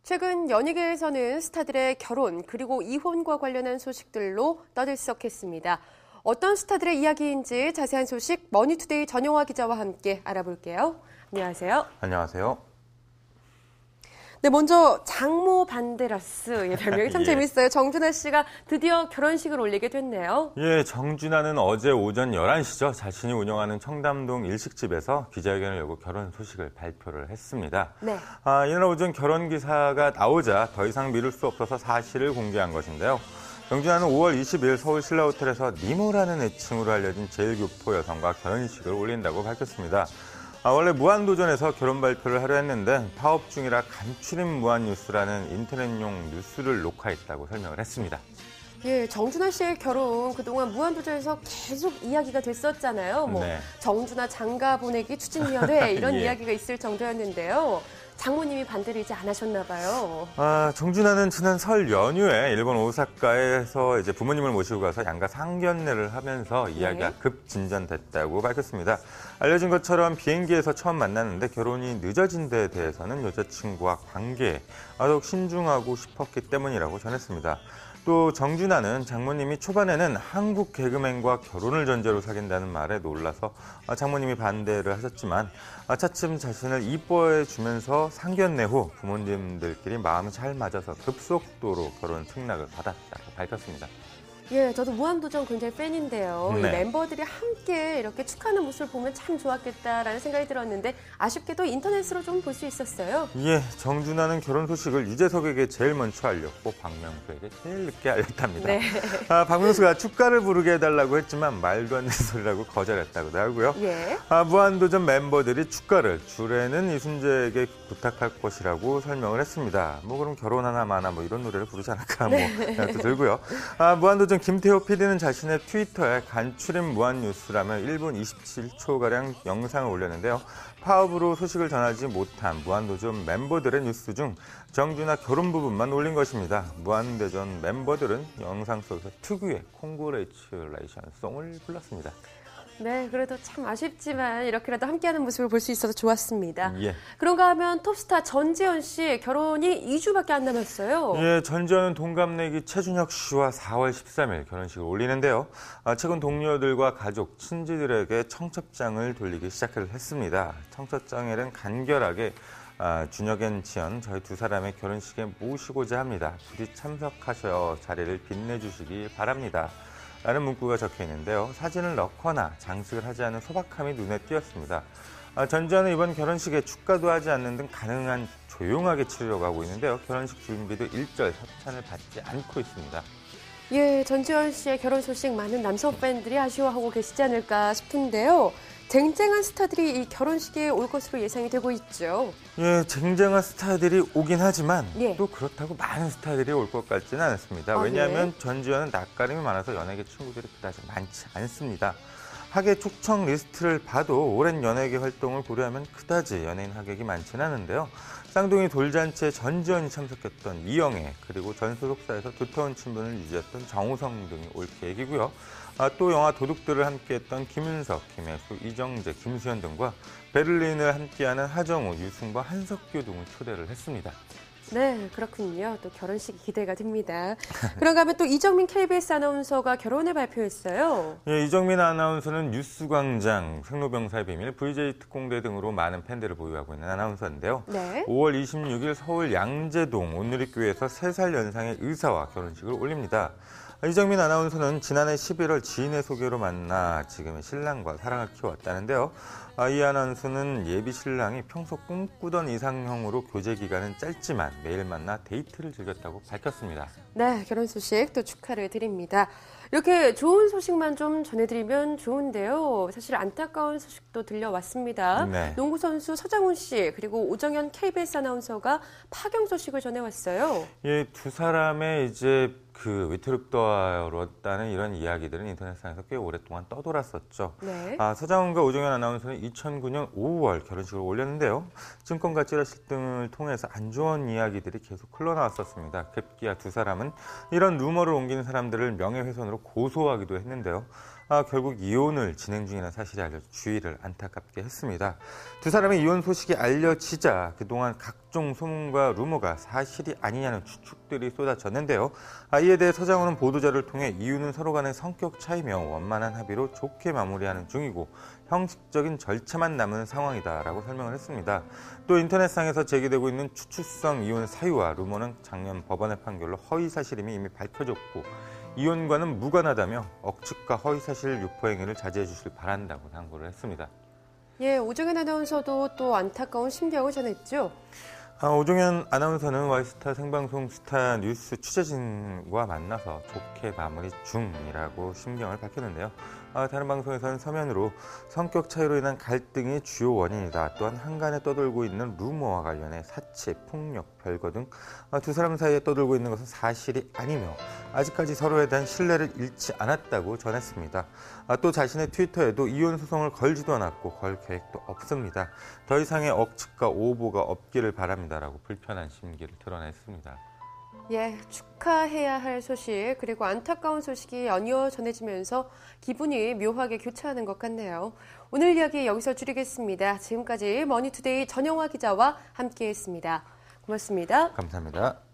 최근 연예계에서는 스타들의 결혼 그리고 이혼과 관련한 소식들로 떠들썩했습니다. 어떤 스타들의 이야기인지 자세한 소식 머니투데이 전용화 기자와 함께 알아볼게요. 안녕하세요. 안녕하세요. 네, 먼저 장모 반데라스 별명이 참 예. 재밌어요. 정준하 씨가 드디어 결혼식을 올리게 됐네요. 예, 정준하는 어제 오전 11시죠. 자신이 운영하는 청담동 일식집에서 기자회견을 열고 결혼 소식을 발표를 했습니다. 네. 이날 오전 결혼 기사가 나오자 더 이상 미룰 수 없어서 사실을 공개한 것인데요. 정준하는 5월 20일 서울 신라호텔에서 니모라는 애칭으로 알려진 제일교포 여성과 결혼식을 올린다고 밝혔습니다. 원래 무한도전에서 결혼 발표를 하려 했는데 파업 중이라 간추린 무한뉴스라는 인터넷용 뉴스를 녹화했다고 설명을 했습니다. 예, 정준하 씨의 결혼 그동안 무한도전에서 계속 이야기가 됐었잖아요. 네. 정준하 장가 보내기 추진위원회 이런 예. 이야기가 있을 정도였는데요. 장모님이 반대를 이제 안 하셨나 봐요. 정준하는 지난 설 연휴에 일본 오사카에서 이제 부모님을 모시고 가서 양가 상견례를 하면서 이야기가 급진전됐다고 밝혔습니다. 알려진 것처럼 비행기에서 처음 만났는데 결혼이 늦어진 데에 대해서는 여자친구와 관계에 더욱 신중하고 싶었기 때문이라고 전했습니다. 또 정준하는 장모님이 초반에는 한국 개그맨과 결혼을 전제로 사귄다는 말에 놀라서 장모님이 반대를 하셨지만 차츰 자신을 이뻐해 주면서 상견례 후 부모님들끼리 마음이 잘 맞아서 급속도로 결혼 승낙을 받았다고 밝혔습니다. 예, 저도 무한도전 굉장히 팬인데요. 네. 이 멤버들이 함께 이렇게 축하하는 모습을 보면 참 좋았겠다라는 생각이 들었는데 아쉽게도 인터넷으로 좀 볼 수 있었어요. 예, 정준하는 결혼 소식을 유재석에게 제일 먼저 알렸고 박명수에게 제일 늦게 알렸답니다. 네. 박명수가 축가를 부르게 해달라고 했지만 말도 안 되는 소리라고 거절했다고 하고요. 예. 무한도전 멤버들이 축가를 주례는 이순재에게 부탁할 것이라고 설명을 했습니다. 그럼 결혼하나 마나 이런 노래를 부르지 않을까 생각도 들고요. 무한도전 김태호 PD는 자신의 트위터에 간추린 무한뉴스라며 1분 27초가량 영상을 올렸는데요. 파업으로 소식을 전하지 못한 무한도전 멤버들의 뉴스 중 정준하 결혼 부분만 올린 것입니다. 무한도전 멤버들은 영상 속에서 특유의 콩그레이츄레이션 송을 불렀습니다. 네, 그래도 참 아쉽지만 이렇게라도 함께하는 모습을 볼 수 있어서 좋았습니다. 예. 그런가 하면 톱스타 전지현 씨 결혼이 2주밖에 안 남았어요. 예, 전지현은 동갑내기 최준혁 씨와 4월 13일 결혼식을 올리는데요. 최근 동료들과 가족, 친지들에게 청첩장을 돌리기 시작했습니다. 청첩장에는 간결하게 준혁 지현 저희 두 사람의 결혼식에 모시고자 합니다. 부디 참석하셔 자리를 빛내주시기 바랍니다. 라는 문구가 적혀 있는데요. 사진을 넣거나 장식을 하지 않은 소박함이 눈에 띄었습니다. 전지현은 이번 결혼식에 축가도 하지 않는 등 가능한 조용하게 치르려고 하고 있는데요. 결혼식 준비도 일절 협찬을 받지 않고 있습니다. 예, 전지현 씨의 결혼 소식 많은 남성 팬들이 아쉬워하고 계시지 않을까 싶은데요. 쟁쟁한 스타들이 이 결혼식에 올 것으로 예상이 되고 있죠. 예, 쟁쟁한 스타들이 오긴 하지만 예. 또 그렇다고 많은 스타들이 올 것 같지는 않습니다. 왜냐하면 전지현은 낯가림이 많아서 연예계 친구들이 그다지 많지 않습니다. 하계 초청 리스트를 봐도 오랜 연예계 활동을 고려하면 그다지 연예인 하객이 많지는 않은데요. 쌍둥이 돌잔치에 전지현이 참석했던 이영애, 그리고 전 소속사에서 두터운 친분을 유지했던 정우성 등이 올 계획이고요. 또 영화 도둑들을 함께했던 김윤석, 김혜수, 이정재, 김수현 등과 베를린을 함께하는 하정우, 유승과 한석규 등을 초대를 했습니다. 네, 그렇군요. 또 결혼식이 기대가 됩니다. 그런가 하면 또 이정민 KBS 아나운서가 결혼을 발표했어요. 예, 이정민 아나운서는 뉴스광장, 생로병사의 비밀, VJ 특공대 등으로 많은 팬들을 보유하고 있는 아나운서인데요. 네. 5월 26일 서울 양재동 온누리교회에서 3살 연상의 의사와 결혼식을 올립니다. 이정민 아나운서는 지난해 11월 지인의 소개로 만나 지금의 신랑과 사랑을 키워왔다는데요. 이 아나운서는 예비 신랑이 평소 꿈꾸던 이상형으로 교제 기간은 짧지만 매일 만나 데이트를 즐겼다고 밝혔습니다. 네, 결혼 소식 또 축하를 드립니다. 이렇게 좋은 소식만 좀 전해드리면 좋은데요. 사실 안타까운 소식도 들려왔습니다. 네. 농구 선수 서장훈 씨 그리고 오정현 KBS 아나운서가 파경 소식을 전해왔어요. 예, 두 사람의 이제 위태롭다는 이런 이야기들은 인터넷상에서 꽤 오랫동안 떠돌았었죠. 네. 서장훈과 오정현 아나운서는 2009년 5월 결혼식을 올렸는데요. 증권가 찌라시 등을 통해서 안 좋은 이야기들이 계속 흘러나왔었습니다. 급기야 두 사람은 이런 루머를 옮기는 사람들을 명예훼손으로 고소하기도 했는데요. 결국 이혼을 진행 중이라는 사실이 알려져 주위를 안타깝게 했습니다. 두 사람의 이혼 소식이 알려지자 그동안 각종 소문과 루머가 사실이 아니냐는 추측들이 쏟아졌는데요. 이에 대해 서장훈은 보도자를 통해 이유는 서로 간의 성격 차이며 원만한 합의로 좋게 마무리하는 중이고 형식적인 절차만 남은 상황이다라고 설명을 했습니다. 또 인터넷상에서 제기되고 있는 추출성 이혼 사유와 루머는 작년 법원의 판결로 허위사실임이 이미 밝혀졌고 이혼과는 무관하다며 억측과 허위사실 유포 행위를 자제해 주실 바란다고 당부를 했습니다. 예, 오정현 아나운서도 또 안타까운 심경을 전했죠. 오종현 아나운서는 와이스타 생방송 스타 뉴스 취재진과 만나서 좋게 마무리 중이라고 심경을 밝혔는데요. 다른 방송에서는 서면으로 성격 차이로 인한 갈등이 주요 원인이다. 또한 한간에 떠돌고 있는 루머와 관련해 사체, 폭력, 별거 등 두 사람 사이에 떠돌고 있는 것은 사실이 아니며 아직까지 서로에 대한 신뢰를 잃지 않았다고 전했습니다. 또 자신의 트위터에도 이혼 소송을 걸지도 않았고 걸 계획도 없습니다. 더 이상의 억측과 오보가 없기를 바랍니다라고 불편한 심기를 드러냈습니다. 예, 축하해야 할 소식 그리고 안타까운 소식이 연이어 전해지면서 기분이 묘하게 교차하는 것 같네요. 오늘 이야기 여기서 줄이겠습니다. 지금까지 머니투데이 전영화 기자와 함께했습니다. 고맙습니다. 감사합니다.